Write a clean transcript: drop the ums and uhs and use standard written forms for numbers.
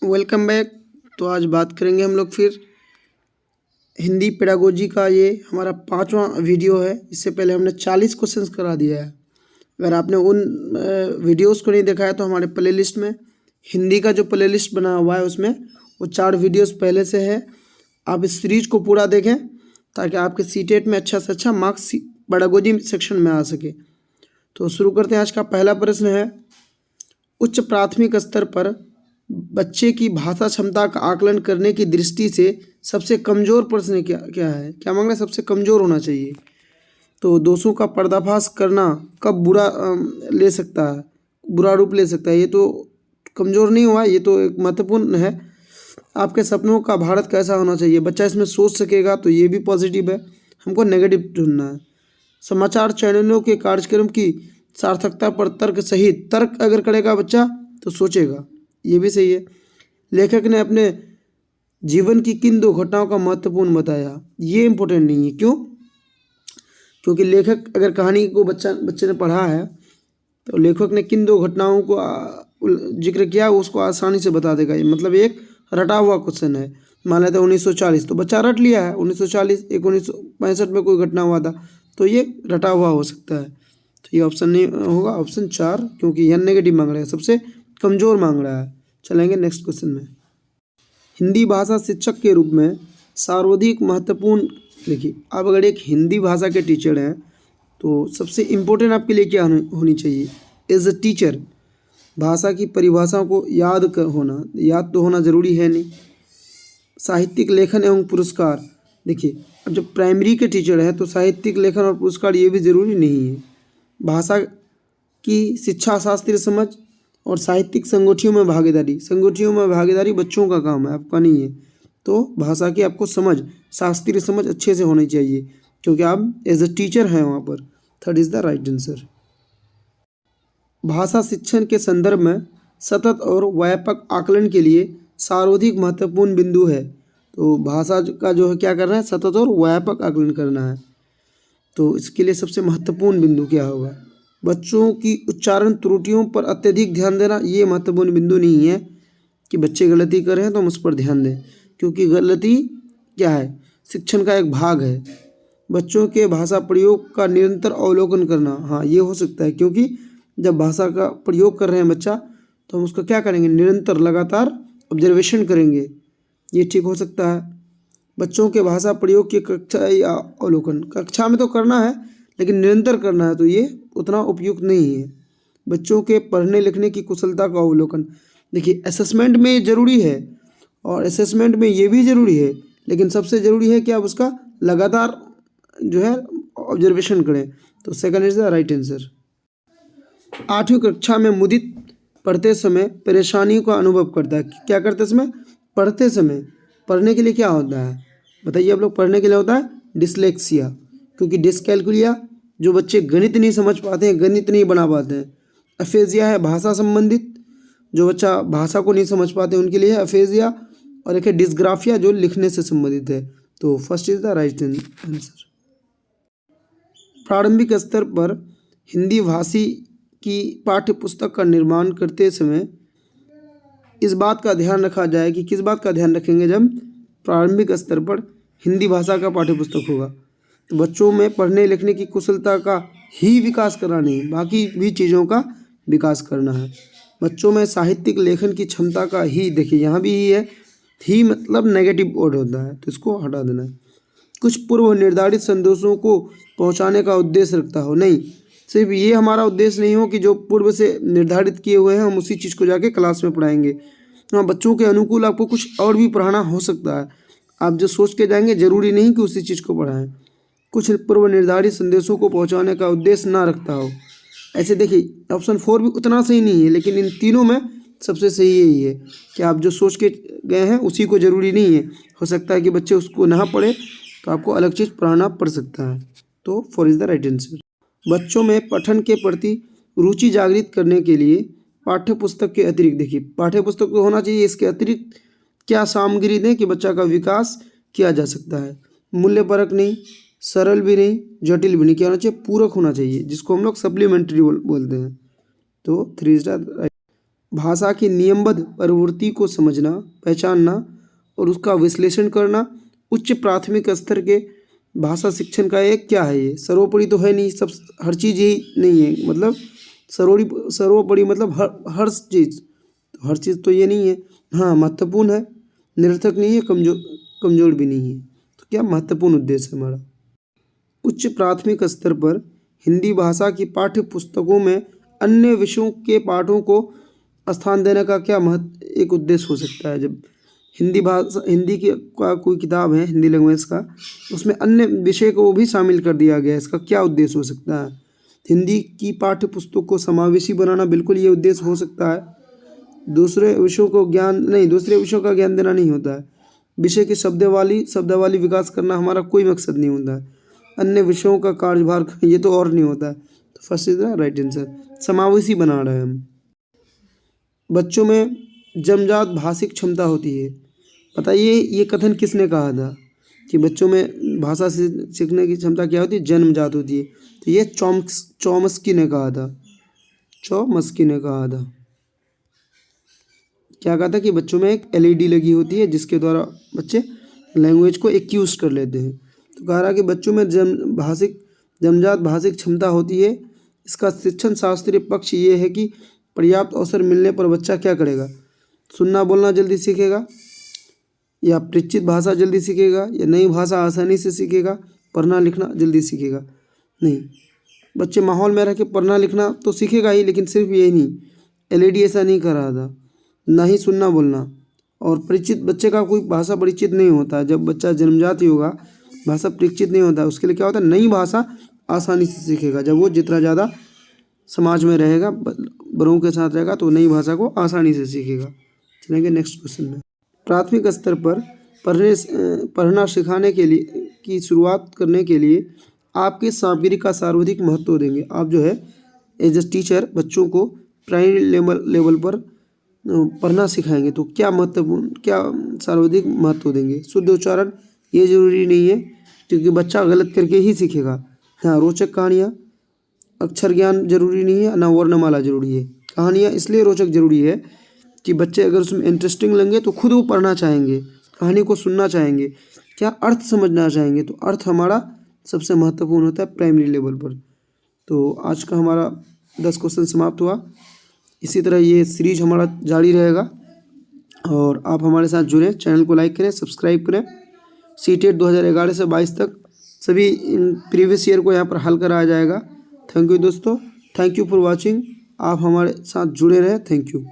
Welcome back. तो आज बात करेंगे हम लोग फिर हिंदी पेडागोजी का। ये हमारा 5वां वीडियो है। इससे पहले हमने 40 क्वेश्चंस करा दिया है। अगर आपने उन वीडियोस को नहीं देखा है तो हमारे प्लेलिस्ट में हिंदी का जो प्लेलिस्ट बना हुआ है उसमें वो 4 वीडियोस पहले से है। आप इस सीरीज को पूरा देखें ताकि आपके सीटेट में अच्छा से अच्छा मार्क्स पेडागोजी सेक्शन में आ सके। तो शुरू करते हैं। आज का पहला प्रश्न है, उच्च प्राथमिक स्तर पर बच्चे की भाषा क्षमता का आकलन करने की दृष्टि से सबसे कमज़ोर प्रश्न क्या क्या है? क्या मांग रहा है? सबसे कमज़ोर होना चाहिए। तो दोषों का पर्दाफाश करना कब बुरा ले सकता है, बुरा रूप ले सकता है? ये तो कमज़ोर नहीं हुआ, ये तो एक महत्वपूर्ण है। आपके सपनों का भारत कैसा होना चाहिए? बच्चा इसमें सोच सकेगा तो ये भी पॉजिटिव है। हमको नेगेटिव ढूंढना है। समाचार चैनलों के कार्यक्रम की सार्थकता पर तर्क सहित तर्क अगर करेगा बच्चा तो सोचेगा, ये भी सही है। लेखक ने अपने जीवन की किन 2 घटनाओं का महत्वपूर्ण बताया? ये इम्पोर्टेंट नहीं है। क्यों? क्योंकि लेखक अगर कहानी को बच्चे ने पढ़ा है तो लेखक ने किन 2 घटनाओं को जिक्र किया उसको आसानी से बता देगा। ये मतलब एक रटा हुआ क्वेश्चन है। मान लेते हैं 1940, तो बच्चा रट लिया है 1940, 1965 में कोई घटना हुआ था, तो ये रटा हुआ हो सकता है। तो ये ऑप्शन नहीं होगा, ऑप्शन 4, क्योंकि यह नेगेटिव मांग रहा है, सबसे कमज़ोर मांग रहा है। चलेंगे नेक्स्ट क्वेश्चन में। हिंदी भाषा शिक्षक के रूप में सर्वाधिक महत्वपूर्ण, देखिए आप अगर एक हिंदी भाषा के टीचर हैं तो सबसे इम्पोर्टेंट आपके लिए क्या होनी चाहिए? एज अ टीचर भाषा की परिभाषाओं को याद तो होना ज़रूरी है नहीं। साहित्यिक लेखन एवं पुरस्कार, देखिए अब जब प्राइमरी के टीचर हैं तो साहित्यिक लेखन और पुरस्कार ये भी ज़रूरी नहीं है। भाषा की शिक्षा शास्त्रीय समझ और साहित्यिक संगोष्ठियों में भागीदारी बच्चों का काम है, आपका नहीं है। तो भाषा की आपको समझ, शास्त्रीय समझ अच्छे से होनी चाहिए क्योंकि आप एज अ टीचर हैं वहाँ पर। Third is the right answer. भाषा शिक्षण के संदर्भ में सतत और व्यापक आकलन के लिए सर्वाधिक महत्वपूर्ण बिंदु है। तो भाषा का जो है क्या करना है? सतत और व्यापक आकलन करना है। तो इसके लिए सबसे महत्वपूर्ण बिंदु क्या होगा? बच्चों की उच्चारण त्रुटियों पर अत्यधिक ध्यान देना। ये महत्वपूर्ण बिंदु नहीं है कि बच्चे गलती कर रहे हैं तो हम उस पर ध्यान दें, क्योंकि गलती क्या है? शिक्षण का एक भाग है। बच्चों के भाषा प्रयोग का निरंतर अवलोकन करना, हाँ ये हो सकता है, क्योंकि जब भाषा का प्रयोग कर रहे हैं बच्चा तो हम उसका क्या करेंगे? निरंतर लगातार ऑब्जर्वेशन करेंगे, ये ठीक हो सकता है। बच्चों के भाषा प्रयोग की कक्षा या अवलोकन, कक्षा में तो करना है लेकिन निरंतर करना है तो ये उतना उपयुक्त नहीं है। बच्चों के पढ़ने लिखने की कुशलता का अवलोकन, देखिए असेसमेंट में ज़रूरी है और असेसमेंट में ये भी ज़रूरी है, लेकिन सबसे ज़रूरी है कि आप उसका लगातार जो है ऑब्जर्वेशन करें। तो second is the right answer. 8वीं कक्षा में मुदित पढ़ते समय परेशानियों का अनुभव करता है। क्या करते समय? पढ़ते समय। पढ़ने के लिए क्या होता है बताइए आप लोग? पढ़ने के लिए होता है डिसलेक्सिया, क्योंकि डिसकैलकुलिया जो बच्चे गणित नहीं समझ पाते हैं, गणित नहीं बना पाते हैं। अफेजिया है भाषा संबंधित, जो बच्चा भाषा को नहीं समझ पाते उनके लिए है अफेजिया। और एक है डिस्ग्राफिया जो लिखने से संबंधित है। तो first is the right answer. प्रारंभिक स्तर पर हिंदी भाषी की पाठ्य पुस्तक का निर्माण करते समय इस बात का ध्यान रखा जाए कि किस बात का ध्यान रखेंगे? जब प्रारंभिक स्तर पर हिंदी भाषा का पाठ्य पुस्तक होगा तो बच्चों में पढ़ने लिखने की कुशलता का ही विकास करना नहीं, बाकी भी चीज़ों का विकास करना है। बच्चों में साहित्यिक लेखन की क्षमता का ही, देखिए यहाँ भी ही मतलब नेगेटिव वर्ड होता है तो इसको हटा देना है। कुछ पूर्व निर्धारित संदेशों को पहुंचाने का उद्देश्य रखता हो, नहीं, सिर्फ ये हमारा उद्देश्य नहीं हो कि जो पूर्व से निर्धारित किए हुए हैं हम उसी चीज़ को जाके क्लास में पढ़ाएंगे। हाँ, बच्चों के अनुकूल आपको कुछ और भी पढ़ाना हो सकता है। आप जो सोच के जाएंगे ज़रूरी नहीं कि उसी चीज़ को पढ़ाएं। कुछ पूर्व निर्धारित संदेशों को पहुंचाने का उद्देश्य ना रखता हो। ऐसे देखिए ऑप्शन 4 भी उतना सही नहीं है, लेकिन इन तीनों में सबसे सही यही है कि आप जो सोच के गए हैं उसी को ज़रूरी नहीं है। हो सकता है कि बच्चे उसको ना पढ़े तो आपको अलग चीज़ पढ़ाना पड़ सकता है। तो 4 इज़ द राइट आंसर। बच्चों में पठन के प्रति रुचि जागृत करने के लिए पाठ्य पुस्तक के अतिरिक्त, देखिए पाठ्य पुस्तक तो होना चाहिए, इसके अतिरिक्त क्या सामग्री दें कि बच्चा का विकास किया जा सकता है? मूल्यपरक नहीं, सरल भी नहीं, जटिल भी नहीं, क्या होना चाहिए? पूरक होना चाहिए, जिसको हम लोग सप्लीमेंट्री बोलते हैं। तो 3 इज द राइट। भाषा की नियमबद्ध प्रवृत्ति को समझना, पहचानना और उसका विश्लेषण करना उच्च प्राथमिक स्तर के भाषा शिक्षण का एक क्या है, ये सर्वोपरि तो है नहीं, सब हर चीज़ यही नहीं है, मतलब सर्वोपरि मतलब हर चीज़ तो ये नहीं है। हाँ, महत्वपूर्ण है, निरर्थक नहीं है, कमजोर भी नहीं है। तो क्या महत्वपूर्ण उद्देश्य है हमारा। उच्च प्राथमिक स्तर पर हिंदी भाषा की पाठ्य पुस्तकों में अन्य विषयों के पाठों को स्थान देने का क्या एक उद्देश्य हो सकता है। जब हिंदी की कोई किताब है हिंदी लैंग्वेज का, उसमें अन्य विषय को भी शामिल कर दिया गया है, इसका क्या उद्देश्य हो सकता है। हिंदी की पाठ्य पुस्तक को समावेशी बनाना, बिल्कुल ये उद्देश्य हो सकता है। दूसरे विषयों का ज्ञान देना नहीं होता है। विषय की शब्दावली विकास करना हमारा कोई मकसद नहीं होता है। अन्य विषयों का कार्यभार ये तो और नहीं होता है। तो first is the right answer, समावेशी बना रहे हैं हम। बच्चों में जन्मजात भाषिक क्षमता होती है। बताइए ये कथन किसने कहा था कि बच्चों में भाषा सीखने की क्षमता क्या होती है, जन्मजात होती है। तो ये चॉम्स्की ने कहा था। क्या कहा था कि बच्चों में एक एलईडी लगी होती है जिसके द्वारा बच्चे लैंग्वेज को एक्यूज कर लेते हैं। तो कह रहा कि बच्चों में जन्मजात भाषिक क्षमता होती है। इसका शिक्षण शास्त्रीय पक्ष ये है कि पर्याप्त अवसर मिलने पर बच्चा क्या करेगा, सुनना बोलना जल्दी सीखेगा, या परिचित भाषा जल्दी सीखेगा, या नई भाषा आसानी से सीखेगा, पढ़ना लिखना जल्दी सीखेगा। नहीं, बच्चे माहौल में रह के पढ़ना लिखना तो सीखेगा ही, लेकिन सिर्फ यही नहीं, एलईडी ऐसा नहीं कर रहा था, ना ही सुनना बोलना। और परिचित बच्चे का कोई भाषा परिचित नहीं होता। जब बच्चा जन्मजात ही होगा, भाषा परिचित नहीं होता, उसके लिए क्या होता है, नई भाषा आसानी से सीखेगा। जब वो जितना ज़्यादा समाज में रहेगा, बड़ों के साथ रहेगा, तो नई भाषा को आसानी से सीखेगा। चलेंगे नेक्स्ट क्वेश्चन में। प्राथमिक स्तर पर पढ़ना सिखाने के लिए की शुरुआत करने के लिए आपकी सामग्री का सर्वाधिक महत्व देंगे। आप जो है एज ए टीचर बच्चों को प्राइमरी लेवल पर पढ़ना सिखाएंगे, तो क्या सर्वाधिक महत्व देंगे। शुद्ध उच्चारण ये जरूरी नहीं है, क्योंकि बच्चा गलत करके ही सीखेगा। हाँ, रोचक कहानियाँ, अक्षर ज्ञान जरूरी नहीं है, ना वर्णमाला जरूरी है। कहानियाँ इसलिए रोचक जरूरी है कि बच्चे अगर उसमें इंटरेस्टिंग लेंगे तो खुद वो पढ़ना चाहेंगे, कहानी को सुनना चाहेंगे, क्या अर्थ समझना चाहेंगे। तो अर्थ हमारा सबसे महत्वपूर्ण होता है प्राइमरी लेवल पर। तो आज का हमारा 10 क्वेश्चन समाप्त हुआ। इसी तरह ये सीरीज हमारा जारी रहेगा और आप हमारे साथ जुड़ें, चैनल को लाइक करें, सब्सक्राइब करें। सीटेट 2011 से 22 तक सभी प्रीवियस ईयर को यहाँ पर हल कराया जाएगा। थैंक यू दोस्तों, थैंक यू फॉर वॉचिंग। आप हमारे साथ जुड़े रहें, थैंक यू।